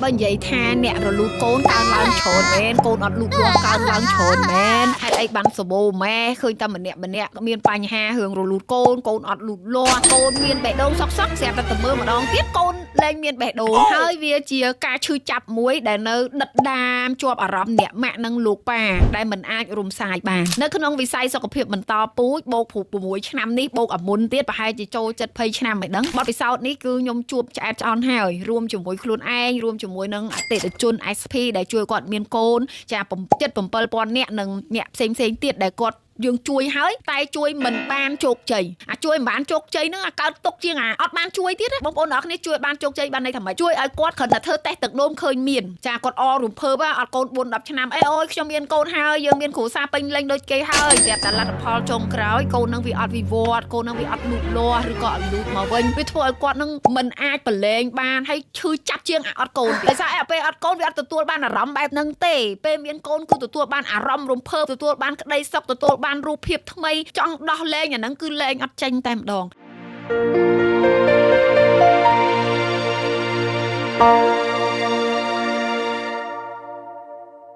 បើនិយាយថាអ្នករលូតកូនកើនឡើងច្រើនមែនកូនអត់លូតលាស់កើនឡើងច្រើនមែនហេតុអីបានសបោម៉ែឃើញតែម្នាក់មានបញ្ហារឿងរលូតកូនអត់លូតលាស់កូនមានបេះដូងសក់ស្រាប់តែមើលម្ដងទៀតកូនលែងមានបេះដូងហើយវាជាការឈឺចាប់មួយដែលនៅដិតដាមជាប់អារម្មណ៍អ្នកម៉ាក់និងលោកប៉ាដែលមិនអាចរំសាយបាននៅក្នុងវិស័យសុខភាពបន្តពូជបូក6ឆ្នាំនេះបូកអាមុនទៀតប្រហែលជាចូល70ឆ្នាំមិនដឹងបទពិសោធន៍នេះគឺខ្ញុំជួបឆ្អែតឆ្អន់ហើយរួមជាមួយខ្លួនឯងរួមជាមួយនឹងអតិថិជន SP ដែលជួយគាត់មានកូនចា7,000 នាក់និងអ្នកផ្សេងទៀតដែលគាត់យើងជួយហើយតែជួយមិនបានជោគជ័យជួយមិនបានជោគជ័យហ្នឹងកើតទុកជាងអត់បានជួយទៀតបងប្អូនអ្នកគ្នាជួយបានជោគជ័យបានន័យថាម៉េចជួយឲ្យគាត់គ្រាន់តែធ្វើតេស្តទឹកនោមឃើញមានចាគាត់អរំភើបអត់កូន4-10ឆ្នាំអីអូយខ្ញុំមានកូនហើយយើងមានគ្រួសារពេញលេញដូចគេហើយស្រាប់តែលទ្ធផលចុងក្រោយកូននឹងវាអត់វិវត្តកូននឹងវាអត់លូតលាស់ឬក៏អត់លូតមកវិញវាធ្វើឲ្យគាត់នឹងមិនអាចប្រឡែងបានហើយឈឺចាប់ជាងអត់កូនដោយសារពេលអត់កូនវាអត់ទទួលបានអារម្មណ៍បែបហ្នឹងទេពេលមានកូនគឺទទួលបានអារម្មណ៍រំភើបទទួលបានក្តីសុខទទួលបានរូបភាពថ្មីចង់ដោះលែងអាហ្នឹងគឺលែងអត់ចេញតែម្ដង